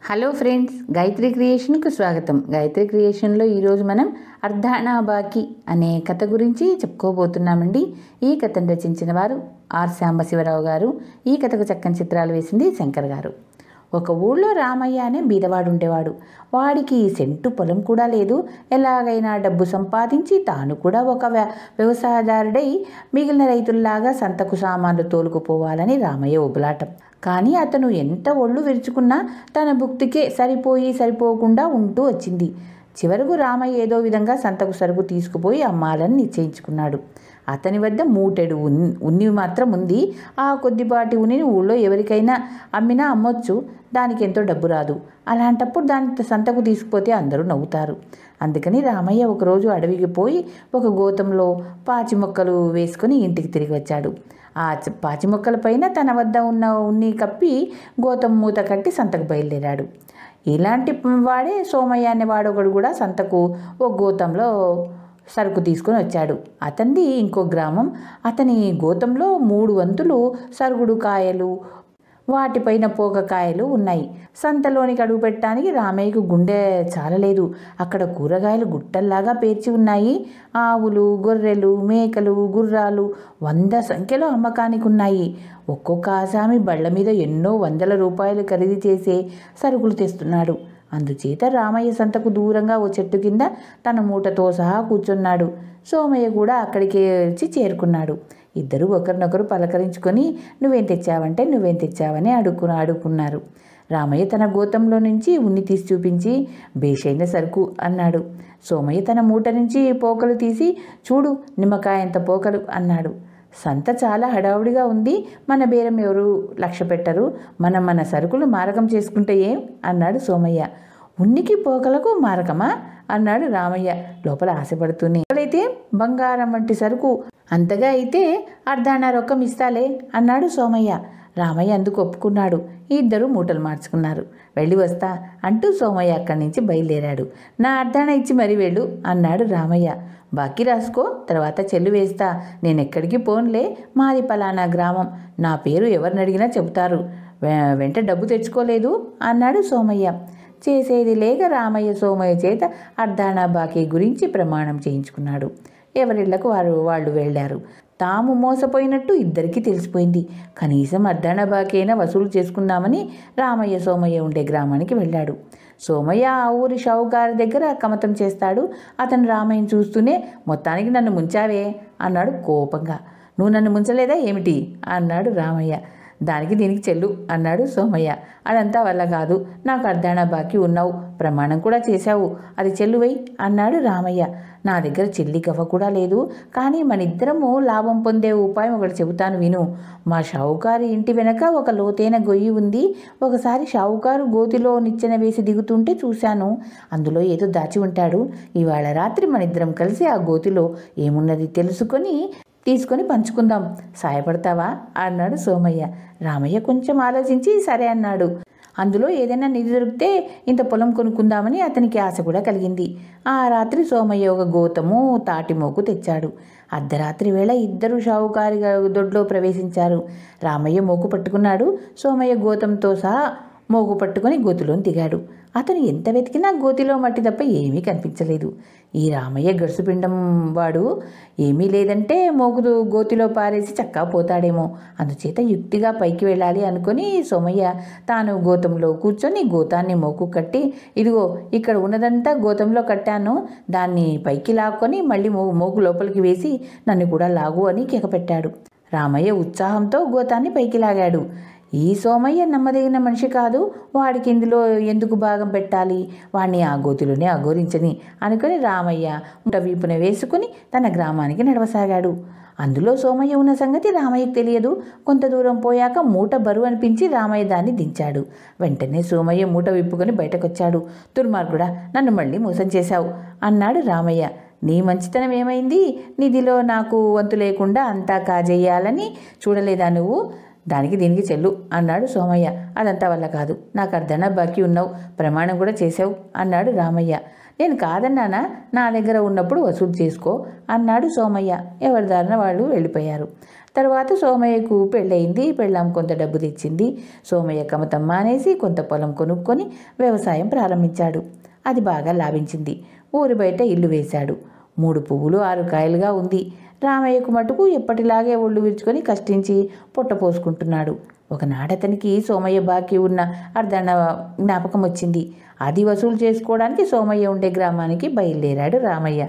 Hello friends, Gayatri క్రియేషన్కు స్వాగతం. గాయత్రి క్రియేషన్లో ఈరోజు మనం అర్ధానా బాకీ అనే కథ గురించి చెప్పుకోబోతున్నామండి. ఈ కథను రచించిన వారు ఆర్ సాంబశివరావు గారు. ఈ కథకు చక్కని చిత్రాలు వేసింది శంకర్ గారు. ఒక ఊళ్ళో రామయ్య అనే బీదవాడు ఉండేవాడు. వాడికి సెంటు పొలం కూడా లేదు. ఎలాగైనా డబ్బు సంపాదించి తాను కూడా ఒక వ్యవసాయదారుడై మిగిలిన రైతుల్లాగా సంతకు సామాన్లు తోలుకుపోవాలని రామయ్య ఉబలాటం. కానీ అతను ఎంత ఒళ్ళు విరుచుకున్నా తన భుక్తికే సరిపోకుండా ఉంటూ వచ్చింది. చివరకు రామయ్య ఏదో విధంగా సంతకు సరుకు తీసుకుపోయి అమ్మాలని నిశ్చయించుకున్నాడు. అతని వద్ద మూటెడు ఉన్ని మాత్రం ఉంది. ఆ కొద్దిపాటి ఉనిని ఊళ్ళో ఎవరికైనా అమ్మినా అమ్మొచ్చు. దానికి ఎంతో డబ్బు రాదు. అలాంటప్పుడు దాన్ని సంతకు తీసుకుపోతే అందరూ నవ్వుతారు. అందుకని రామయ్య ఒకరోజు అడవికి పోయి ఒక గోతంలో పాచి మొక్కలు వేసుకొని ఇంటికి తిరిగి వచ్చాడు. ఆ పాచి మొక్కల పైన తన వద్ద ఉన్న ఉన్ని కప్పి గోతం మూత కట్టి సంతకు బయలుదేరాడు. ఇలాంటి వాడే సోమయ్య అనేవాడు ఒకడు కూడా సంతకు ఓ గోతంలో సరుకు తీసుకొని వచ్చాడు. అతనిది ఇంకో గ్రామం. అతని గోతంలో 3 వంతులు సరుగుడు కాయలు, వాటిపైన పోకకాయలు ఉన్నాయి. సంతలోనికి అడుగు పెట్టడానికి రామయ్యకు గుండె చాలలేదు. అక్కడ కూరగాయలు గుట్టల్లాగా పేర్చి ఉన్నాయి. ఆవులు, గొర్రెలు, మేకలు, గుర్రాలు 100 సంఖ్యలో అమ్మకానికి ఉన్నాయి. ఒక్కొక్క ఆసామి బళ్ళ మీద ఎన్నో వందల రూపాయలు ఖరీదు చేసే సరుకులు తెస్తున్నాడు. అందుచేత రామయ్య సంతకు దూరంగా ఓ చెట్టు కింద తన మూటతో సహా కూర్చున్నాడు. సోమయ్య కూడా అక్కడికే వచ్చి చేరుకున్నాడు. ఇద్దరు ఒకరినొకరు పలకరించుకొని నువ్వేం తెచ్చావని అడుక్కున్నారు. రామయ్య తన గోతంలో నుంచి ఉన్ని తీసి చూపించి బేషైన సరుకు అన్నాడు. సోమయ్య తన మూట నుంచి పోకలు తీసి చూడు నిమ్మకాయంత పోకలు అన్నాడు. సంత చాలా హడావుడిగా ఉంది. మన బేరం ఎవరు లక్ష్య పెట్టరు. మన సరుకులు మారకం చేసుకుంటే ఏం అన్నాడు సోమయ్య. ఉనికి పోకలకు మారకమా అన్నాడు రామయ్య లోపల ఆశపడుతూనే. అయితే బంగారం వంటి సరుకు, అంతగా అయితే అర్ధానా రొక్కం ఇస్తాలే అన్నాడు సోమయ్య. రామయ్య అందుకు ఒప్పుకున్నాడు. ఇద్దరు మూటలు మార్చుకున్నారు. వెళ్ళి వస్తా అంటూ సోమయ్య అక్కడి నుంచి బయలుదేరాడు. నా అర్ధానా ఇచ్చి మరీ వెళ్ళు అన్నాడు రామయ్య. బాకీ రాసుకో, తర్వాత చెల్లు వేస్తా. నేనెక్కడికి పోన్లే, మాది పలానా గ్రామం. నా పేరు ఎవరిని అడిగినా చెబుతారు. వెంట డబ్బు తెచ్చుకోలేదు అన్నాడు సోమయ్య. చేసేది లేక రామయ్య సోమయ్య చేత అర్ధానా బాకీ గురించి ప్రమాణం చేయించుకున్నాడు. ఎవరిళ్లకు వాళ్ళు వెళ్ళారు. తాము మోసపోయినట్టు ఇద్దరికీ తెలిసిపోయింది. కనీసం అర్ధానా బాకీ అయినా వసూలు చేసుకుందామని రామయ్య సోమయ్య ఉండే గ్రామానికి వెళ్ళాడు. సోమయ్య ఆ ఊరి షావుకారు దగ్గర కమతం చేస్తాడు. అతను రామయ్యను చూస్తూనే మొత్తానికి నన్ను ముంచావే అన్నాడు కోపంగా. నువ్వు నన్ను ముంచలేదా ఏమిటి అన్నాడు రామయ్య. దానికి దీనికి చెల్లు అన్నాడు సోమయ్య. అదంతా వల్ల కాదు. నాకు అర్ధానా బాకీ ఉన్నావు, ప్రమాణం కూడా చేశావు, అది చెల్లువై అన్నాడు రామయ్య. నా దగ్గర చెల్లి గవ్వ కూడా లేదు. కానీ మన ఇద్దరము లాభం పొందే ఉపాయం ఒకటి చెబుతాను విను. మా షావుకారు ఇంటి వెనక ఒక లోతైన గొయ్యి ఉంది. ఒకసారి షావుకారు గోతిలో నిచ్చెన వేసి దిగుతుంటే చూశాను. అందులో ఏదో దాచి ఉంటాడు. ఇవాళ రాత్రి మన ఇద్దరం కలిసి ఆ గోతిలో ఏమున్నది తీసుకొని పంచుకుందాం. సాయపడతావా అన్నాడు సోమయ్య. రామయ్య కొంచెం ఆలోచించి సరే అన్నాడు. అందులో ఏదైనా నిధి దొరికితే ఇంత పొలం కొనుక్కుందామని అతనికి ఆశ కూడా కలిగింది. ఆ రాత్రి సోమయ్య ఒక గోతము తాటి మోకు తెచ్చాడు. అర్ధరాత్రి వేళ ఇద్దరు షావుకారి దొడ్లో ప్రవేశించారు. రామయ్య మోకు పట్టుకున్నాడు. సోమయ్య గోతంతో సహా మోగు పట్టుకొని గోతిలో దిగాడు. అతను ఎంత వెతికినా గోతిలో మట్టి తప్ప ఏమీ కనిపించలేదు. ఈ రామయ్య గడుసుపిండం వాడు ఏమీ లేదంటే మోగుదు గోతిలో పారేసి చక్కా పోతాడేమో. అందుచేత యుక్తిగా పైకి వెళ్ళాలి అనుకుని సోమయ్య తాను గోతంలో కూర్చొని గోతాన్ని మోకు కట్టి, ఇదిగో ఇక్కడ ఉన్నదంతా గోతంలో కట్టాను, దాన్ని పైకి లాక్కొని మళ్ళీ మోగు లోపలికి వేసి నన్ను కూడా లాగు అని కేకపెట్టాడు. రామయ్య ఉత్సాహంతో గోతాన్ని పైకి లాగాడు. ఈ సోమయ్య నమ్మదగిన మనిషి కాదు. వాడికి ఇందులో ఎందుకు భాగం పెట్టాలి, వాణ్ణి ఆ గోతిలోనే అఘోరించని అనుకుని రామయ్య ఉంట వీపున వేసుకుని తన గ్రామానికి నడవసాగాడు. అందులో సోమయ్య ఉన్న సంగతి రామయ్యకు తెలియదు. కొంత దూరం పోయాక మూట బరువు అనిపించి రామయ్య దాన్ని దించాడు. వెంటనే సోమయ్య మూట విప్పుకొని బయటకొచ్చాడు. దుర్మార్గుడా, నన్ను మళ్ళీ మోసం చేశావు అన్నాడు రామయ్య. నీ మంచితనం ఏమైంది? నిధిలో నాకు వంతు లేకుండా అంతా కాజేయాలని చూడలేదా నువ్వు? దానికి దీనికి చెల్లు అన్నాడు సోమయ్య. అదంతా వల్ల కాదు. నాకు అర్ధానా బాకీ ఉన్నావు, ప్రమాణం కూడా చేసావు అన్నాడు రామయ్య. నేను కాదన్నానా, నా దగ్గర ఉన్నప్పుడు వసూలు చేసుకో అన్నాడు సోమయ్య. ఎవరి దారిన వాళ్ళు వెళ్ళిపోయారు. తర్వాత సోమయ్యకు పెళ్ళయింది. పెళ్ళాం కొంత డబ్బు తెచ్చింది. సోమయ్య కమతం మానేసి కొంత పొలం కొనుక్కొని వ్యవసాయం ప్రారంభించాడు. అది బాగా లాభించింది. ఊరి బయట ఇల్లు వేశాడు. 3 పువ్వులు 6 కాయలుగా ఉంది. రామయ్యకు మటుకు ఎప్పటిలాగే ఒళ్ళు విరుచుకొని కష్టించి పొట్ట పోసుకుంటున్నాడు. ఒకనాడతనికి సోమయ్య బాకీ ఉన్న అర్ధన జ్ఞాపకం వచ్చింది. అది వసూలు చేసుకోవడానికి సోమయ్య ఉండే గ్రామానికి బయలుదేరాడు రామయ్య.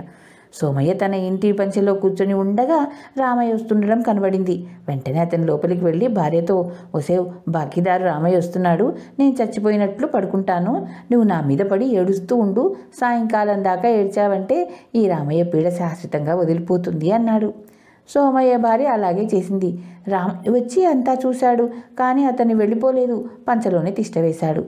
సోమయ్య తన ఇంటి పంచెలో కూర్చొని ఉండగా రామయ్య వస్తుండడం కనబడింది. వెంటనే అతని లోపలికి వెళ్ళి భార్యతో, "ఒసేవ్, బాకీదారు రామయ్య వస్తున్నాడు. నేను చచ్చిపోయినట్లు పడుకుంటాను. నువ్వు నా మీద పడి ఏడుస్తూ ఉండు. సాయంకాలం దాకా ఏడ్చావంటే ఈ రామయ్య పీడ శాశ్వతంగా వదిలిపోతుంది" అన్నాడు. సోమయ్య భార్య అలాగే చేసింది. రామయ్య వచ్చి అంతా చూశాడు. కానీ అతన్ని వెళ్ళిపోలేదు. పంచలోనే తిష్టవేశాడు.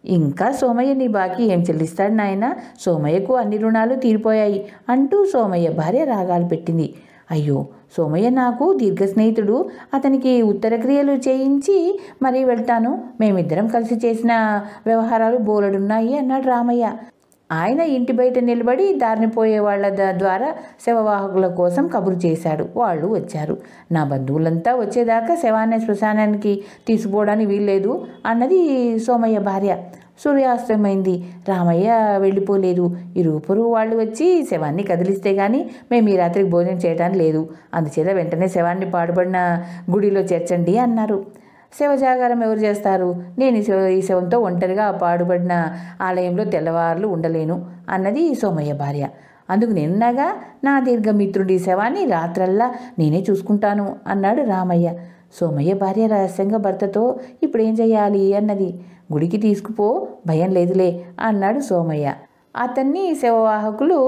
"ఇంకా సోమయ్య నీ బాకీ ఏం చెల్లిస్తాడు నాయన? సోమయ్యకు అన్ని రుణాలు తీరిపోయాయి" అంటూ సోమయ్య భార్య రాగాలు పెట్టింది. "అయ్యో, సోమయ్య నాకు దీర్ఘ స్నేహితుడు. అతనికి ఉత్తర క్రియలు చేయించి మరీ వెళ్తాను. మేమిద్దరం కలిసి చేసిన వ్యవహారాలు బోలెడున్నాయి" అన్నాడు రామయ్య. ఆయన ఇంటి బయట నిలబడి దారిని పోయే వాళ్ళ ద్వారా శవవాహకుల కోసం కబురు చేశాడు. వాళ్ళు వచ్చారు. "నా బంధువులంతా వచ్చేదాకా శవాన్ని శ్మశానానికి తీసుకుపోవడానికి వీల్లేదు" అన్నది సోమయ్య భార్య. సూర్యాస్తమైంది. రామయ్య వెళ్ళిపోలేదు. ఇరుగు వాళ్ళు వచ్చి శవాన్ని కదిలిస్తే గానీ మేము ఈ రాత్రికి భోజనం చేయడానికి లేదు. అందుచేత వెంటనే శవాన్ని పాడుపడిన గుడిలో చేర్చండి అన్నారు. శవజాగారం ఎవరు చేస్తారు? నేను ఈ శవంతో ఒంటరిగా పాడుపడిన ఆలయంలో తెల్లవార్లు ఉండలేను అన్నది సోమయ్య భార్య. "అందుకు నేనున్నాగా, నా దీర్ఘమిత్రుడి శవాన్ని రాత్రల్లా నేనే చూసుకుంటాను" అన్నాడు రామయ్య. సోమయ్య భార్య రహస్యంగా భర్తతో, "ఇప్పుడేం చెయ్యాలి" అన్నది. "గుడికి తీసుకుపో, భయం లేదులే" అన్నాడు సోమయ్య. అతన్ని శవవాహకులు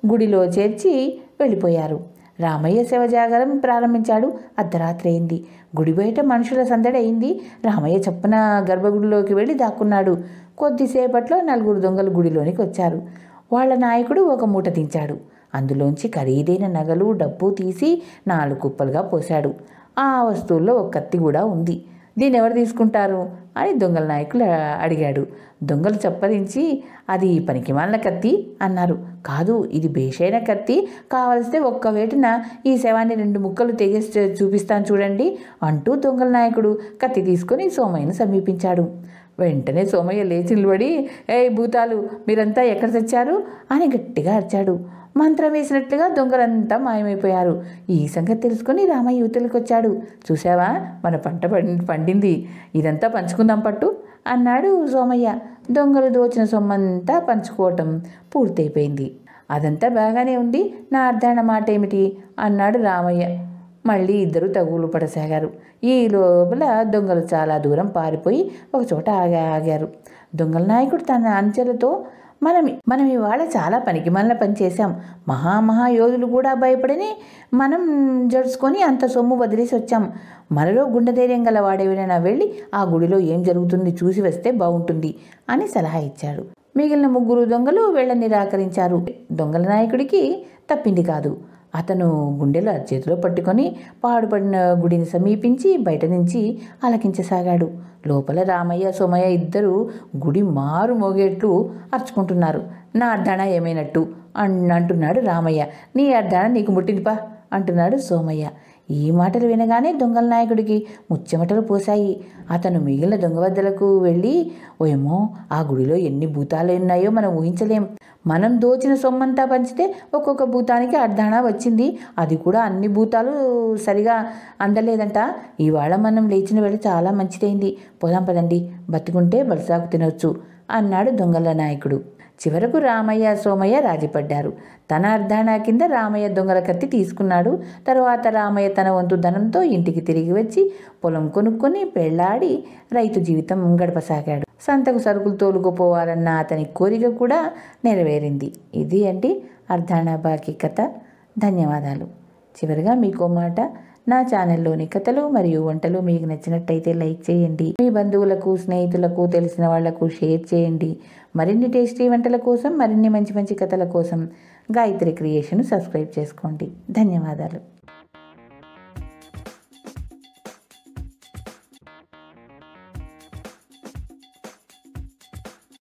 గుడిలో చేర్చి వెళ్ళిపోయారు. రామయ్య శవజాగరం ప్రారంభించాడు. అర్ధరాత్రి అయింది. గుడి బయట మనుషుల సందడి అయింది. రామయ్య చప్పున గర్భగుడిలోకి వెళ్ళి దాక్కున్నాడు. కొద్దిసేపట్లో 4 దొంగలు గుడిలోనికి వచ్చారు. వాళ్ళ నాయకుడు ఒక మూట దించాడు. అందులోంచి ఖరీదైన నగలు, డబ్బు తీసి 4 కుప్పలుగా పోశాడు. ఆ వస్తువుల్లో ఒక కత్తి కూడా ఉంది. "దీన్ని ఎవరు తీసుకుంటారు" అని దొంగల నాయకులు అడిగాడు. దొంగలు చప్పరించి, "అది పనికిమాలిన కత్తి" అన్నారు. "కాదు, ఇది బేషైన కత్తి. కావలిస్తే ఒక్క వేటున ఈ శవాన్ని 2 ముక్కలు తెగేసి చూపిస్తాను చూడండి" అంటూ దొంగల నాయకుడు కత్తి తీసుకొని సోమయ్యను సమీపించాడు. వెంటనే సోమయ్య లేచి నిలబడి, "ఏయ్ భూతాలు, మీరంతా ఎక్కడ తెచ్చారు" అని గట్టిగా అరిచాడు. మంత్రం వేసినట్లుగా దొంగలంతా మాయమైపోయారు. ఈ సంగతి తెలుసుకొని రామయ్య యువతలకు వచ్చాడు. "చూసావా, మన పంట పండింది. ఇదంతా పంచుకుందాం పట్టు" అన్నాడు సోమయ్య. దొంగలు దోచిన సొమ్మంతా పంచుకోవటం పూర్తయిపోయింది. "అదంతా బాగానే ఉంది. నా అర్ధాన మాట ఏమిటి" అన్నాడు రామయ్య. మళ్ళీ ఇద్దరు తగులు పడసాగారు. ఈ లోపల దొంగలు చాలా దూరం పారిపోయి ఒక చోట ఆగారు. దొంగల నాయకుడు తన అంచెలతో, మనం ఇవాళ చాలా పనికిమాలిన పని చేశాం. మహాయోధులు కూడా భయపడని మనం జడుచుకొని అంత సొమ్ము వదిలేసి వచ్చాం. మనలో గుండెధైర్యం గల వాడేవినైనా వెళ్ళి ఆ గుడిలో ఏం జరుగుతుంది చూసి వస్తే బాగుంటుంది అని సలహా ఇచ్చాడు. మిగిలిన 3 దొంగలు వెళ్ళ నిరాకరించారు. దొంగల నాయకుడికి తప్పింది కాదు. అతను గుండెలు చేతిలో పట్టుకొని పాడుపడిన గుడిని సమీపించి బయట నుంచి ఆలకించసాగాడు. లోపల రామయ్య, సోమయ్య ఇద్దరు గుడి మారు మోగేట్లు అరుచుకుంటున్నారు. "నా అర్ధాన ఏమైనట్టు" అంటున్నాడు రామయ్య. "నీ అర్ధాన నీకు ముట్టిందిపా" అంటున్నాడు సోమయ్య. ఈ మాటలు వినగానే దొంగల నాయకుడికి ముచ్చెమటలు పోశాయి. అతను మిగిలిన దొంగ వద్దలకు వెళ్ళి, "ఓయమ్మో, ఆ గుడిలో ఎన్ని భూతాలు ఉన్నాయో మనం ఊహించలేం. మనం దోచిన సొమ్మంతా పంచితే ఒక్కొక్క భూతానికి అర్ధానా వచ్చింది. అది కూడా అన్ని భూతాలు సరిగా అందలేదంట. ఇవాళ మనం లేచిన వేళ చాలా మంచిదైంది. పోదాం పదండి, బతికుంటే బలిసాకు తినొచ్చు" అన్నాడు దొంగల నాయకుడు. చివరకు రామయ్య, సోమయ్య రాజీపడ్డారు. తన అర్ధానా కింద రామయ్య దొంగల కత్తి తీసుకున్నాడు. తర్వాత రామయ్య తన వంతు ధనంతో ఇంటికి తిరిగి వచ్చి పొలం కొనుక్కొని పెళ్లాడి రైతు జీవితం గడపసాగాడు. సంతకు సరుకులు తోలుకుపోవాలన్న అతని కోరిక కూడా నెరవేరింది. ఇది అర్ధానా బాకీ కథ. ధన్యవాదాలు. చివరిగా మీకో మాట, నా ఛానల్లోని కథలు మరియు వంటలు మీకు నచ్చినట్టయితే లైక్ చేయండి. మీ బంధువులకు, స్నేహితులకు, తెలిసిన వాళ్లకు షేర్ చేయండి. మరిన్ని టేస్టీ వంటల కోసం, మరిన్ని మంచి మంచి కథల కోసం గాయత్రి క్రియేషన్ సబ్స్క్రైబ్ చేసుకోండి. ధన్యవాదాలు.